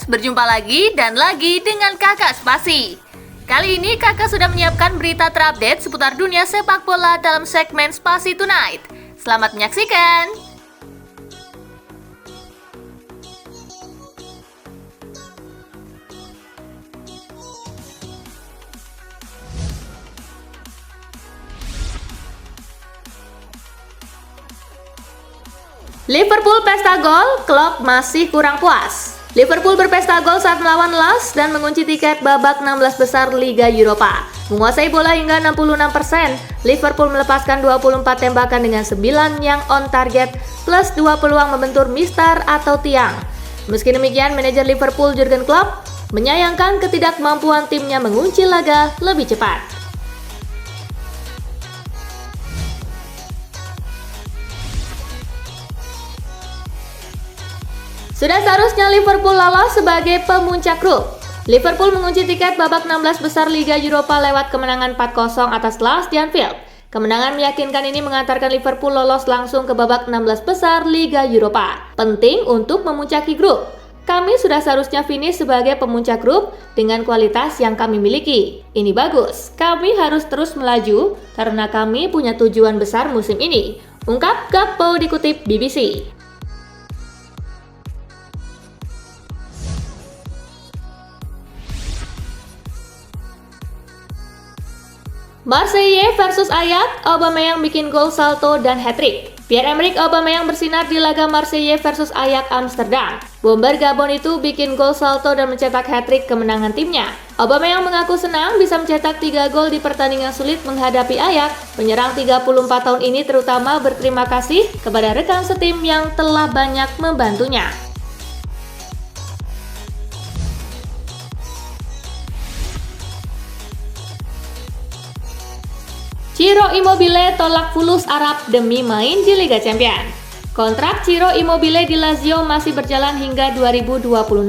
berjumpa lagi dan lagi dengan Kakak Spasi. Kali ini Kakak sudah menyiapkan berita terupdate seputar dunia sepak bola dalam segmen Spasi Tonight. Selamat menyaksikan! Liverpool pesta gol, Klopp masih kurang puas. Liverpool berpesta gol saat melawan Lens dan mengunci tiket babak 16 besar Liga Eropa. Menguasai bola hingga 66%, Liverpool melepaskan 24 tembakan dengan 9 yang on target plus 2 peluang membentur mistar atau tiang. Meski demikian, manajer Liverpool Jurgen Klopp menyayangkan ketidakmampuan timnya mengunci laga lebih cepat. Sudah seharusnya Liverpool lolos sebagai pemuncak grup. Liverpool mengunci tiket babak 16 besar Liga Eropa lewat kemenangan 4-0 atas Lens di Anfield. Kemenangan meyakinkan ini mengantarkan Liverpool lolos langsung ke babak 16 besar Liga Eropa. Penting untuk memuncaki grup. Kami sudah seharusnya finish sebagai pemuncak grup dengan kualitas yang kami miliki. Ini bagus. Kami harus terus melaju karena kami punya tujuan besar musim ini. Ungkap Gakpo dikutip BBC. Marseille versus Ajax, Aubameyang bikin gol salto dan hat-trick. Pierre-Emerick Aubameyang bersinar di laga Marseille versus Ajax Amsterdam. Bomber Gabon itu bikin gol salto dan mencetak hat-trick kemenangan timnya. Aubameyang mengaku senang bisa mencetak 3 gol di pertandingan sulit menghadapi Ajax. Penyerang 34 tahun ini terutama berterima kasih kepada rekan setim yang telah banyak membantunya. Ciro Immobile tolak fulus Arab demi main di Liga Champions. Kontrak Ciro Immobile di Lazio masih berjalan hingga 2026.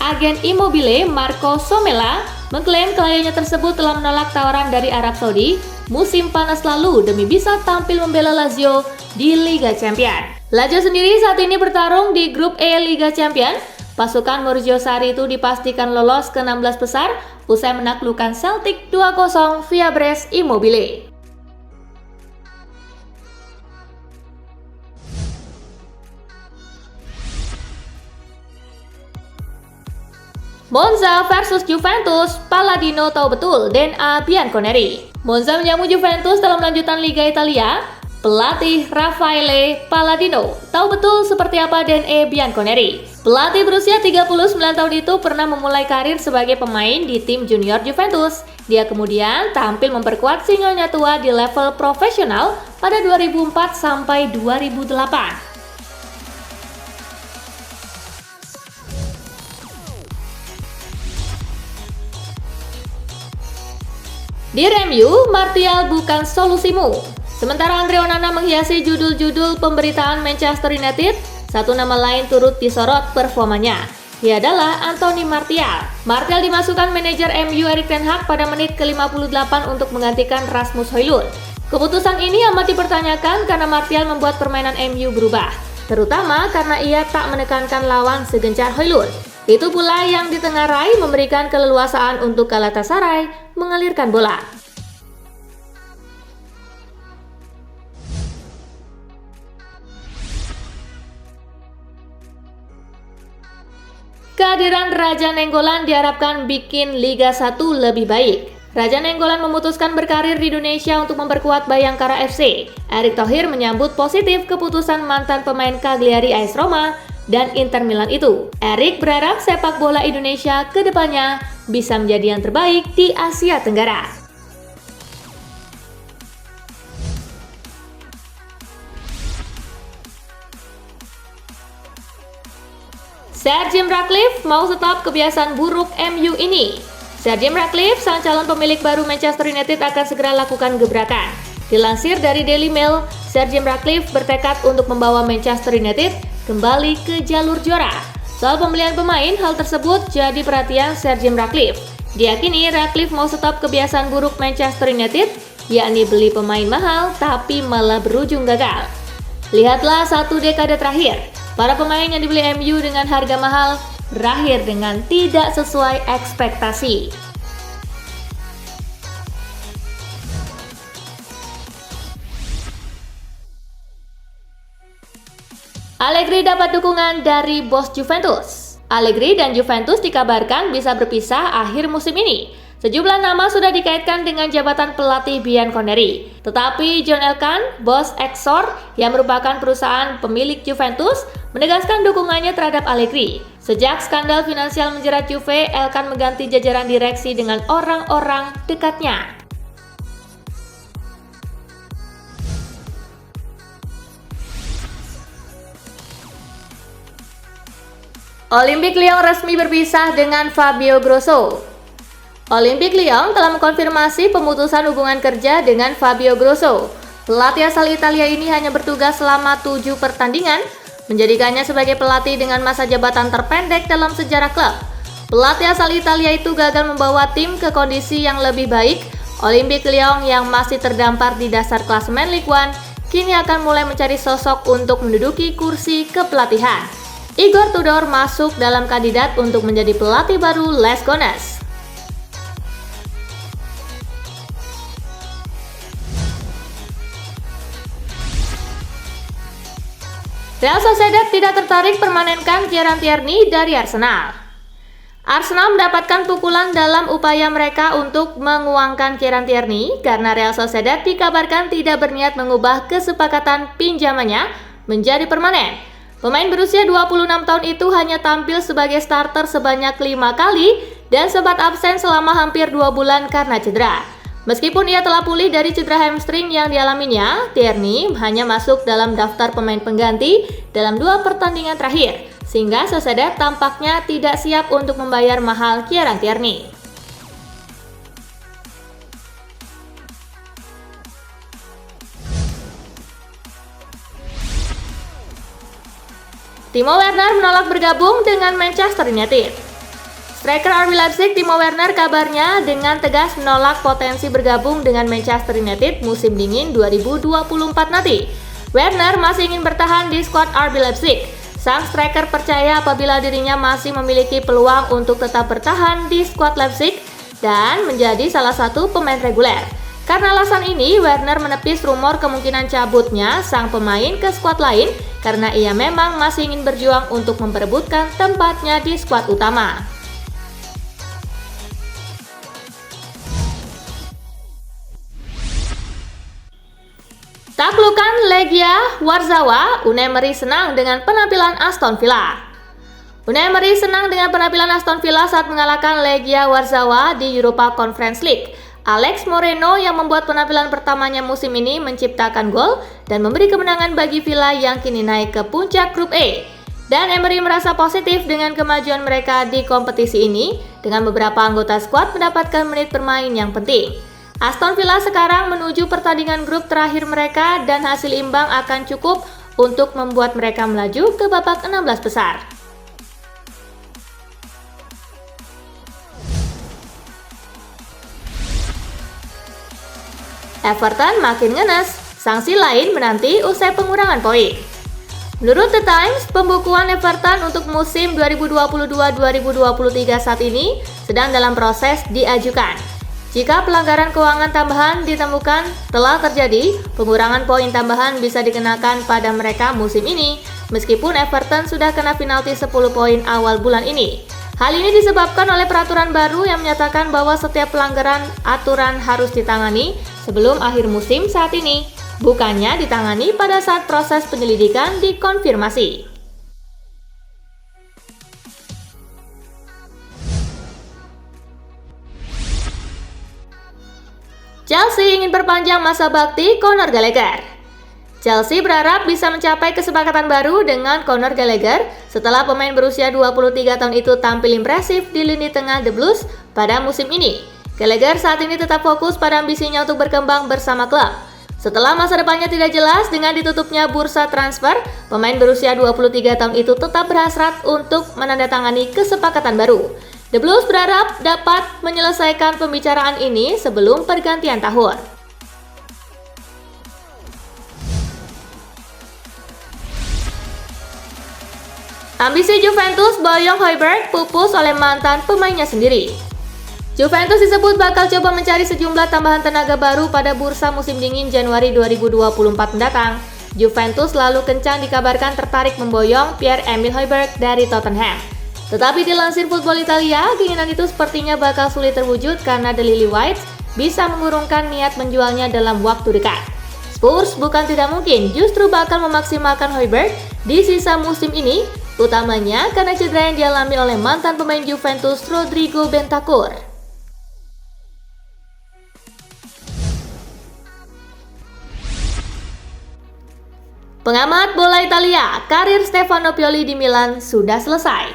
Agen Immobile Marco Somella mengklaim kliennya tersebut telah menolak tawaran dari Arab Saudi musim panas lalu demi bisa tampil membela Lazio di Liga Champions. Lazio sendiri saat ini bertarung di grup E Liga Champions. Pasukan Maurizio Sarri itu dipastikan lolos ke 16 besar usai menaklukkan Celtic 2-0 via Brest Immobile. Monza versus Juventus, Palladino tahu betul DNA Bianconeri. Monza menjamu Juventus dalam lanjutan Liga Italia. Pelatih Raffaele Palladino tahu betul seperti apa DNA Bianconeri. Pelatih berusia 39 tahun itu pernah memulai karir sebagai pemain di tim junior Juventus. Dia kemudian tampil memperkuat singonya tua di level profesional pada 2004 sampai 2008. Dear MU, Martial bukan solusimu. Sementara Andre Onana menghiasi judul-judul pemberitaan Manchester United, satu nama lain turut disorot performanya. Ia adalah Anthony Martial. Martial dimasukkan manajer MU Erik ten Hag pada menit ke-58 untuk menggantikan Rasmus Højlund. Keputusan ini amat dipertanyakan karena Martial membuat permainan MU berubah, terutama karena ia tak menekankan lawan segencar Højlund. Itu pula yang ditengarai memberikan keleluasaan untuk Galatasaray mengalirkan bola. Kehadiran Raja Nainggolan diharapkan bikin Liga 1 lebih baik. Raja Nainggolan memutuskan berkarir di Indonesia untuk memperkuat Bayangkara FC. Erick Thohir menyambut positif keputusan mantan pemain Cagliari AS Roma dan Inter Milan itu. Erick berharap sepak bola Indonesia ke depannya bisa menjadi yang terbaik di Asia Tenggara. Sir Jim Ratcliffe mau stop kebiasaan buruk MU ini. Sir Jim Ratcliffe, sang calon pemilik baru Manchester United, akan segera lakukan gebrakan. Dilansir dari Daily Mail, Sir Jim Ratcliffe bertekad untuk membawa Manchester United kembali ke jalur juara. Soal pembelian pemain, hal tersebut jadi perhatian Sir Jim Ratcliffe. Diyakini Ratcliffe mau stop kebiasaan buruk Manchester United, yakni beli pemain mahal tapi malah berujung gagal. Lihatlah 1 dekade terakhir, para pemain yang dibeli MU dengan harga mahal berakhir dengan tidak sesuai ekspektasi. Allegri dapat dukungan dari bos Juventus. Allegri dan Juventus dikabarkan bisa berpisah akhir musim ini. Sejumlah nama sudah dikaitkan dengan jabatan pelatih Bianconeri. Tetapi John Elkann, bos Exor yang merupakan perusahaan pemilik Juventus, menegaskan dukungannya terhadap Allegri. Sejak skandal finansial menjerat Juve, Elkann mengganti jajaran direksi dengan orang-orang dekatnya. Olympique Lyon resmi berpisah dengan Fabio Grosso. Olympique Lyon telah mengkonfirmasi pemutusan hubungan kerja dengan Fabio Grosso. Pelatih asal Italia ini hanya bertugas selama 7 pertandingan, menjadikannya sebagai pelatih dengan masa jabatan terpendek dalam sejarah klub. Pelatih asal Italia itu gagal membawa tim ke kondisi yang lebih baik. Olympique Lyon yang masih terdampar di dasar klasemen Ligue 1 kini akan mulai mencari sosok untuk menduduki kursi kepelatihan. Igor Tudor masuk dalam kandidat untuk menjadi pelatih baru Les Gones. Real Sociedad tidak tertarik permanenkan Kieran Tierney dari Arsenal. Arsenal mendapatkan pukulan dalam upaya mereka untuk menguangkan Kieran Tierney karena Real Sociedad dikabarkan tidak berniat mengubah kesepakatan pinjamannya menjadi permanen. Pemain berusia 26 tahun itu hanya tampil sebagai starter sebanyak 5 kali dan sempat absen selama hampir 2 bulan karena cedera. Meskipun ia telah pulih dari cedera hamstring yang dialaminya, Tierney hanya masuk dalam daftar pemain pengganti dalam 2 pertandingan terakhir, sehingga Sociedad tampaknya tidak siap untuk membayar mahal Kieran Tierney. Timo Werner menolak bergabung dengan Manchester United. Striker RB Leipzig Timo Werner kabarnya dengan tegas menolak potensi bergabung dengan Manchester United musim dingin 2024 nanti. Werner masih ingin bertahan di skuad RB Leipzig. Sang striker percaya apabila dirinya masih memiliki peluang untuk tetap bertahan di skuad Leipzig dan menjadi salah satu pemain reguler. Karena alasan ini, Werner menepis rumor kemungkinan cabutnya sang pemain ke skuad lain karena ia memang masih ingin berjuang untuk memperebutkan tempatnya di skuad utama. Taklukan Legia Warszawa, Unai Emery senang dengan penampilan Aston Villa. Unai Emery senang dengan penampilan Aston Villa saat mengalahkan Legia Warszawa di Europa Conference League. Alex Moreno yang membuat penampilan pertamanya musim ini menciptakan gol dan memberi kemenangan bagi Villa yang kini naik ke puncak grup E. Dan Emery merasa positif dengan kemajuan mereka di kompetisi ini dengan beberapa anggota skuad mendapatkan menit bermain yang penting. Aston Villa sekarang menuju pertandingan grup terakhir mereka dan hasil imbang akan cukup untuk membuat mereka melaju ke babak 16 besar. Everton makin ngenes, sanksi lain menanti usai pengurangan poin. Menurut The Times, pembukuan Everton untuk musim 2022-2023 saat ini sedang dalam proses diajukan. Jika pelanggaran keuangan tambahan ditemukan telah terjadi, pengurangan poin tambahan bisa dikenakan pada mereka musim ini, meskipun Everton sudah kena penalti 10 poin awal bulan ini. Hal ini disebabkan oleh peraturan baru yang menyatakan bahwa setiap pelanggaran aturan harus ditangani sebelum akhir musim saat ini, bukannya ditangani pada saat proses penyelidikan dikonfirmasi. Chelsea ingin perpanjang masa bakti Conor Gallagher. Chelsea berharap bisa mencapai kesepakatan baru dengan Conor Gallagher setelah pemain berusia 23 tahun itu tampil impresif di lini tengah The Blues pada musim ini. Gallagher saat ini tetap fokus pada ambisinya untuk berkembang bersama klub. Setelah masa depannya tidak jelas dengan ditutupnya bursa transfer, pemain berusia 23 tahun itu tetap berhasrat untuk menandatangani kesepakatan baru. The Blues berharap dapat menyelesaikan pembicaraan ini sebelum pergantian tahun. Ambisi Juventus boyong Højbjerg pupus oleh mantan pemainnya sendiri. Juventus disebut bakal coba mencari sejumlah tambahan tenaga baru pada bursa musim dingin Januari 2024 mendatang. Juventus lalu kencang dikabarkan tertarik memboyong Pierre-Emile Højbjerg dari Tottenham. Tetapi dilansir Football Italia, keinginan itu sepertinya bakal sulit terwujud karena The Lily Whites bisa mengurungkan niat menjualnya dalam waktu dekat. Spurs bukan tidak mungkin justru bakal memaksimalkan Højbjerg di sisa musim ini, utamanya karena cedera yang dialami oleh mantan pemain Juventus Rodrigo Bentancur. Pengamat bola Italia, karir Stefano Pioli di Milan sudah selesai.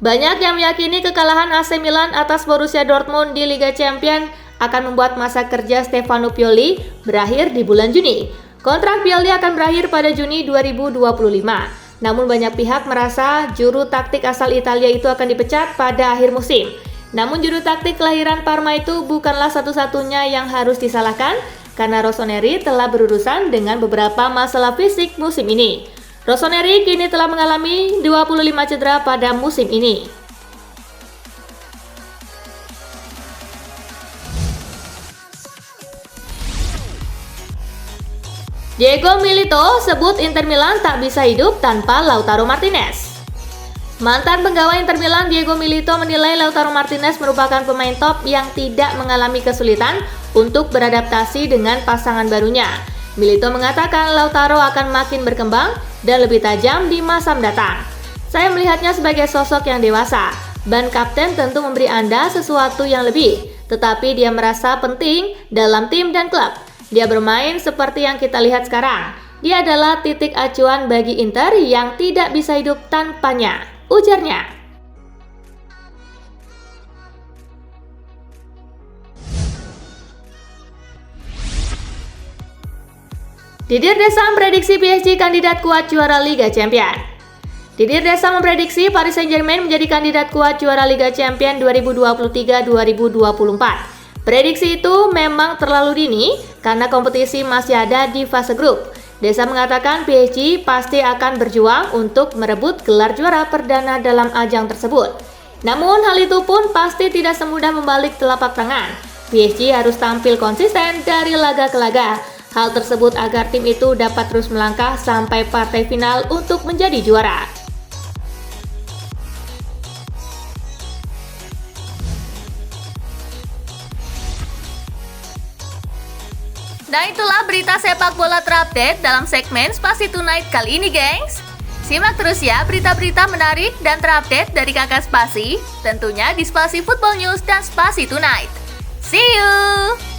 Banyak yang meyakini kekalahan AC Milan atas Borussia Dortmund di Liga Champions akan membuat masa kerja Stefano Pioli berakhir di bulan Juni. Kontrak Pioli akan berakhir pada Juni 2025. Namun banyak pihak merasa juru taktik asal Italia itu akan dipecat pada akhir musim. Namun juru taktik kelahiran Parma itu bukanlah satu-satunya yang harus disalahkan, karena Rossoneri telah berurusan dengan beberapa masalah fisik musim ini. Rossoneri kini telah mengalami 25 cedera pada musim ini. Diego Milito sebut Inter Milan tak bisa hidup tanpa Lautaro Martinez. Mantan pegawai Inter Milan Diego Milito menilai Lautaro Martinez merupakan pemain top yang tidak mengalami kesulitan untuk beradaptasi dengan pasangan barunya. Milito mengatakan Lautaro akan makin berkembang dan lebih tajam di masa mendatang. Saya melihatnya sebagai sosok yang dewasa. Ban kapten tentu memberi Anda sesuatu yang lebih, tetapi dia merasa penting dalam tim dan klub. Dia bermain seperti yang kita lihat sekarang. Dia adalah titik acuan bagi Inter yang tidak bisa hidup tanpanya, ujarnya. Didier Deschamps prediksi PSG kandidat kuat juara Liga Champions. Didier Deschamps memprediksi Paris Saint-Germain menjadi kandidat kuat juara Liga Champions 2023-2024. Prediksi itu memang terlalu dini karena kompetisi masih ada di fase grup. Deschamps mengatakan PSG pasti akan berjuang untuk merebut gelar juara perdana dalam ajang tersebut. Namun hal itu pun pasti tidak semudah membalik telapak tangan. PSG harus tampil konsisten dari laga ke laga. Hal tersebut agar tim itu dapat terus melangkah sampai partai final untuk menjadi juara. Nah, itulah berita sepak bola terupdate dalam segmen Spasi Tonight kali ini, gengs. Simak terus ya berita-berita menarik dan terupdate dari Kakak Spasi, tentunya di Spasi Football News dan Spasi Tonight. See you!